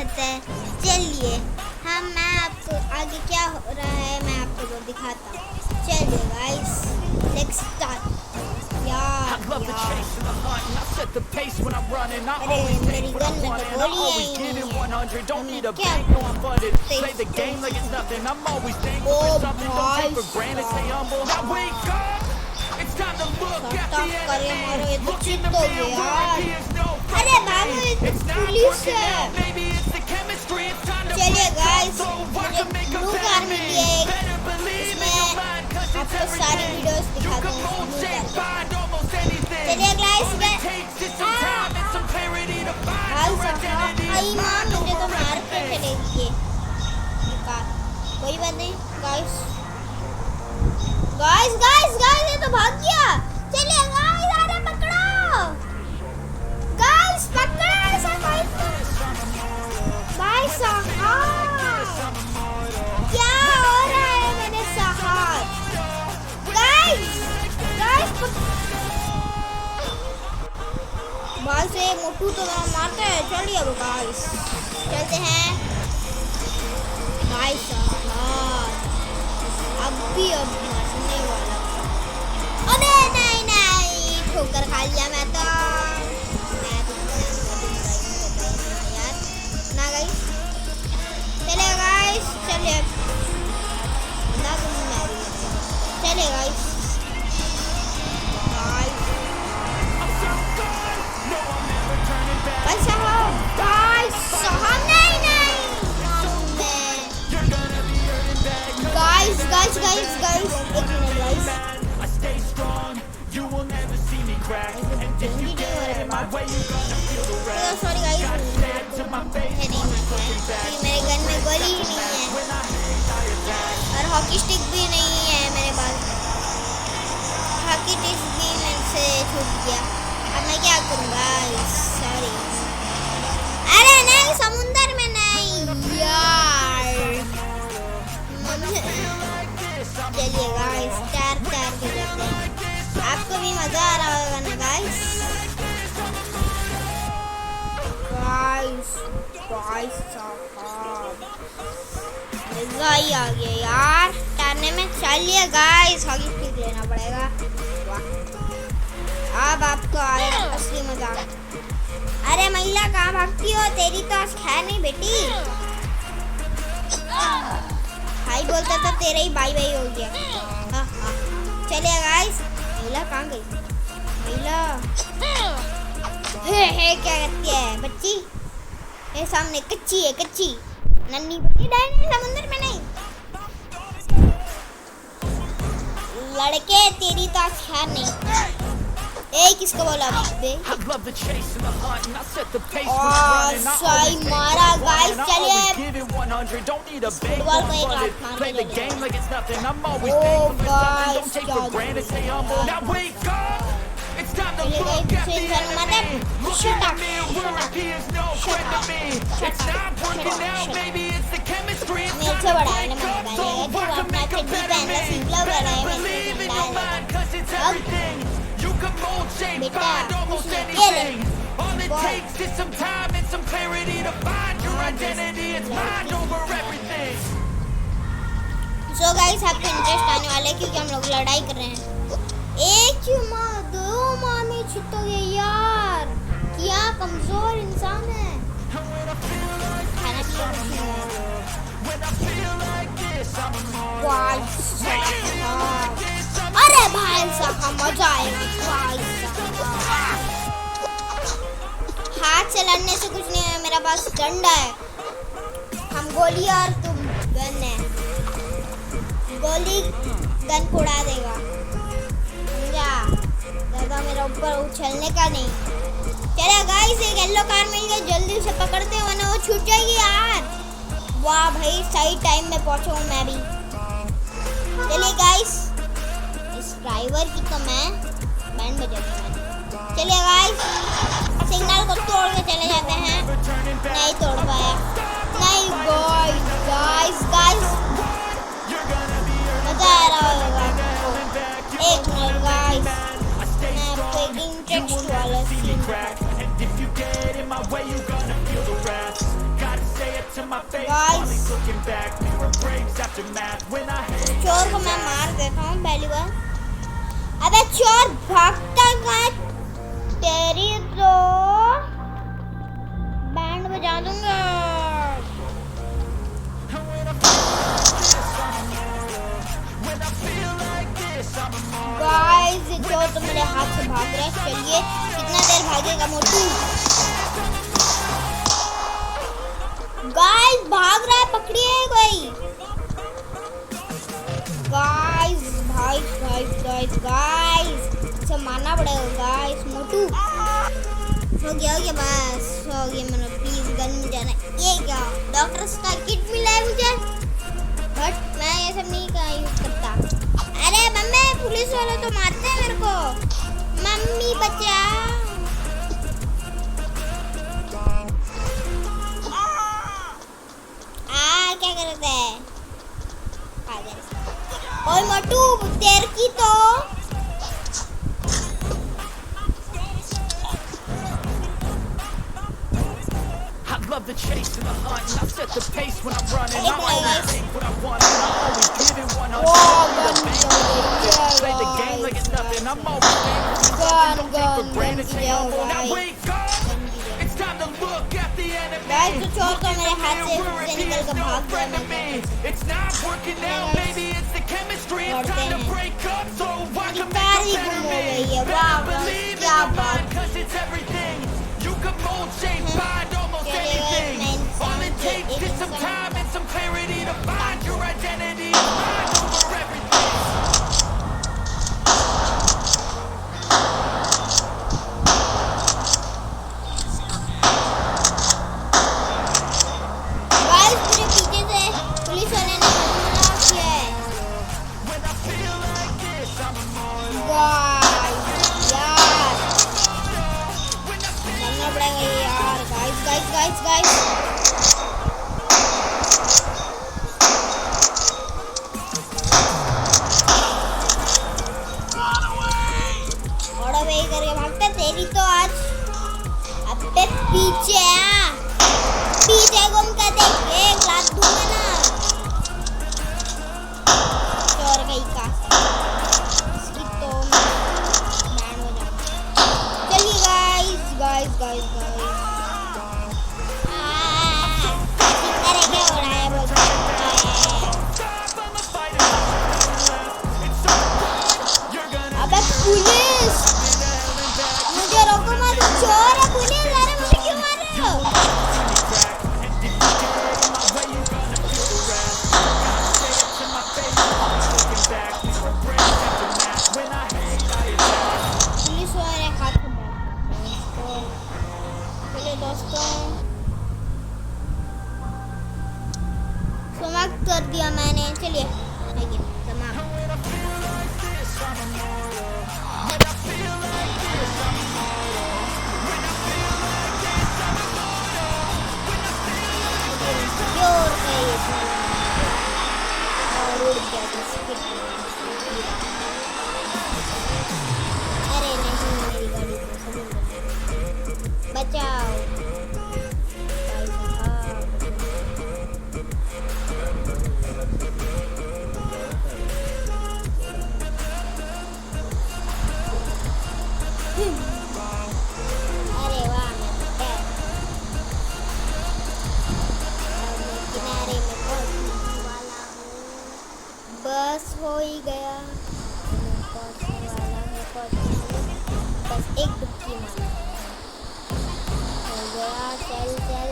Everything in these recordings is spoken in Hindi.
रहता है। चलिए मैं आपको आगे क्या हो रहा है मैं आपको वो दिखाता हूँ। चलिए गाइस लेट्स स्टार्ट। अरे मेरी गन में तो गोली है ही नहीं है। मैं क्या करूं? ओ भाई स्टॉप करिए मारो, ये तो चीट हो गया यार। अरे भागो, ये तो पुलिस है। चलिए गाइस मुझे ब्लू कार मिली है, इसमें आपको सारी वीडियोस दिखाते हैं। चलिए गाइस आई मां मुझे तो मार के चलेगी ये कार। कोई बात नहीं गाइस गाइस गाइस गाइस ये तो भाग गया। चलिए गाइस अरे पकड़ो गाइस, पकड़ो ऐसा कोई भाई साहब क्या हो रहा है मेरे साथ। गाइस गाइस बाल से मोटू तो मारते हैं। चलिए अब गाइस चलते हैं भाई साहब। अब मरने वाला। अबे नहीं नहीं ठोकर खा लिया मैं तो यार ना गाइस। चलिए गाइस चलिए ना तुम मारी। चलिए गाइस गाइस नहीं नहीं गाइस गाइस गाइस गाइस एक मिनट गाइस सॉरी गाइस मेरे गन में गोली ही नहीं है और हॉकी स्टिक भी नहीं है मेरे पास। हॉकी स्टिक भी मेरे से छूट गया। अब मैं क्या करूँगा सॉरी। अरे नहीं समुंदर में नहीं यार। चलिए गाइस तैर के जाते हैं। आपको भी मजा आ रहा होगा ना गाइस। गाइस गाइस मजा ही आ गया यार तैरने में। चलिए गाइस हॉकी स्टिक लेना पड़ेगा। अब आपको आएगा असली मजा। अरे महिला कहाँ भागती हो, तेरी तो आज खैर नहीं बेटी। भाई बोलता था तेरा ही बाई बाई हो गया। हाँ हाँ चलिए गाइस। महिला कहाँ गई? महिला हे क्या करती है बच्ची? ये सामने कच्ची है कच्ची नन्ही बच्ची डायनी समुद्र में नहीं। लड़के तेरी तो आज खैर नहीं। किसको बोला बे? सही मारा गाइस। चलिए फुटबॉल को एक लात मार के ओ गाइस मेरे से बड़ा है ना अपना चड्डी पहनना सीख लो। बेटा ये ले सो गाइस आपको इंटरेस्ट आने वाला है क्योंकि हम लोग लड़ाई कर रहे हैं। एक चुमा दो मामी छिटोगे यार। क्या कमजोर इंसान है। खाना अरे भाई साहब मजा आएगा। हाथ से लड़ने से कुछ नहीं है, मेरा पास डंडा है। हम गोली और तुम गन है। गोली गन को उड़ा देगा समझा। ज़्यादा मेरा ऊपर उछलने का नहीं। चलिए गाइस एक येलो कार मिल गई, जल्दी से पकड़ते हैं वरना वो छूट जाएगी यार। वाह भाई सही टाइम में पहुंचा हूँ मैं भी। चलिए गाइस इस ड्राइवर की तो मैं बैंड बजाऊंगा। चलिए गाइस सिग्नल को तोड़ के चले जाते हैं। नहीं तोड़ पाया। नहीं गाइस मजा आ रहा होगा आपको। एक मिनट गाइस मैं आपको एक इंटरेस्ट वाला सीन गाइस चोर को मैं मार देता हूँ पहली बार। अबे चोर भागता कहाँ? तेरी तो बैंड बजा दूंगा। गाइस ये चोर तो मेरे हाथ से भाग रहा है। चलिए कितना देर भागेगा मोटू? गाइस भाग रहा है, पकड़िए कोई। गाइस गाइस इसे मारना पड़ेगा गाइस। मोटू हो गया बस हो गया मेरा। प्लीज गन में जाना। ये क्या डॉक्टर का किट मिला है मुझे? बट मैं ये सब नहीं का यूज करता। अरे मम्मी पुलिस वाले तो मारते हैं मेरे को। मम्मी बचा। क्या करते हैं? ओए मोटू तेर की तो love the chase and the hunt, and I set the pace when I'm running. I always take what I want, and I always give it 100. Play the game like it's nothing. I'm always thankful. Don't take for granted. Stay humble. Now wake up. It's time to look at the enemy. Look in the mirror if he is no friend to me. It's not working out, maybe it's the chemistry. It's time to break up, so I can make a better me. Better believe in your mind, 'cause it's everything. You can mold, shape, find almost anything. All it takes is some time and some clarity to find your identity. Mind over everything. Guys पूरे पीछे से पुलिस वाले ने हमला किया है। When I feel like this, I'm immortal. Guys यार करना पड़ेगा ये यार। गाइस और अब यही करके भागता। तेरी तो आज अबे पीछे घूम के देख, एक लात दूंगा ना चोर कहीं का। इसकी तो बैंड हो जाए। चलिए गाइस अरे क्या हो रहा है? बोलते अबे पुलिस मुझे रोको मत। चोर है पुलिस। अरे मुझे क्यों मार रहे हो? पुलिस वाले हाथ में चलिए दोस्तों समाप्त कर दिया मैंने। चलिए आइए समाप्त। और उड़ गया अरे नहीं मेरी गाड़ी को सभी बचाओ। अरे वाह मैं किनारे में पहुंचने वाला हूँ। बस हो ही गया। बस एक डुबकी मारा हो गया। चल हो गया।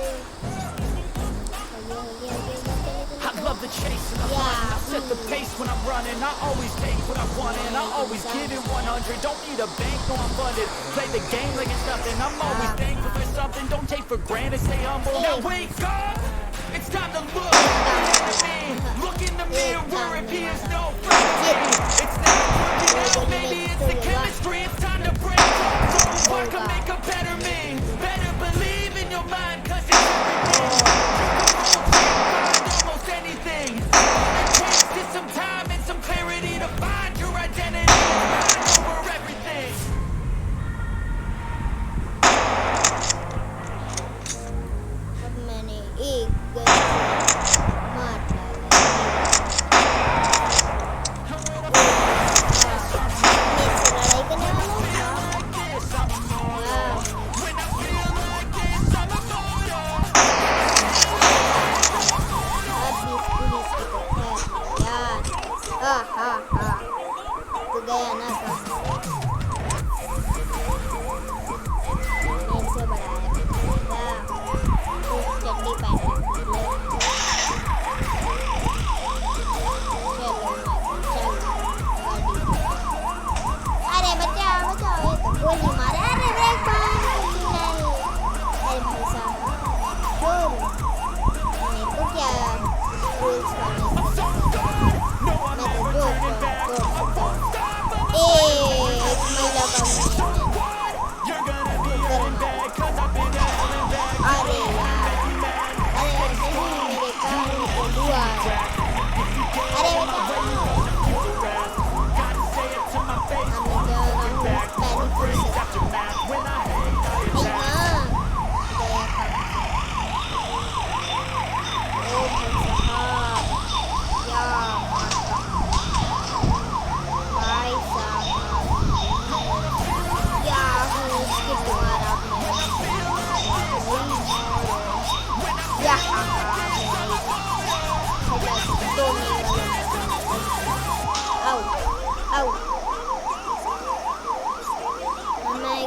I love the chase and the hunt, and I set the pace when I'm running. I always take what I want, and I always give it 100. Don't need a bank, no I'm funded. Play the game like it's nothing. I'm always thankful for something. Don't take for granted, stay humble. Now wake up. It's time to look at the enemy. Look in the mirror if he is no friend to me. It's not working out, maybe it's the chemistry. It's time to break up, so I can make a better me. Better believe in your mind, 'cause it's everything. You can find almost anything. All it takes is some time and some clarity to find your identity. Mind over everything. अब मैंने एक जोर मेरे को क्या रूल्स मैं तो जोर एक महिला का अरे यार अरे नहीं मेरे कान को दुआ अरे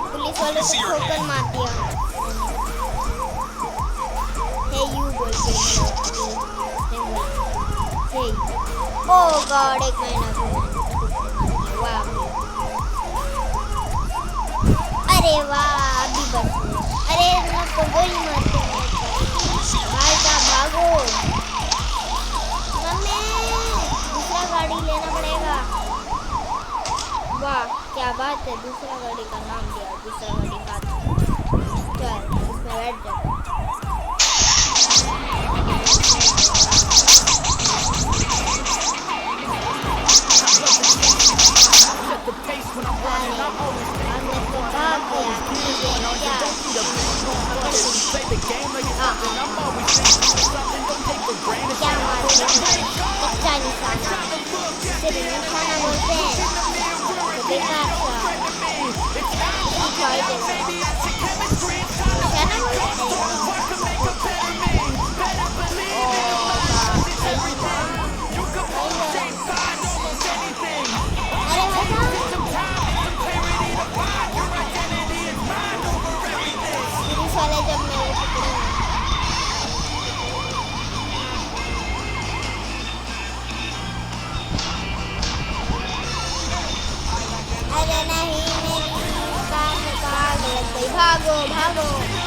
पुलिस वाले को ठोकर मार दिया हे यू बोल के हे ओ गॉड एक महीना वाह अरे वाह अभी बच अरे ना तो गोली मारते हैं भाई साहब भागो मम्मी दूसरा गाड़ी लेना पड़ेगा वाह क्या बात है दूसरा गाड़ी का नाम दिया दूसरा गाड़ी का चल इसमें बैठ जा क्या मारते कच्चा निशाना सिर्फ निशाना बोलते हैं बेकार अरे नहीं मेरी कार में आग लग गई भागो भागो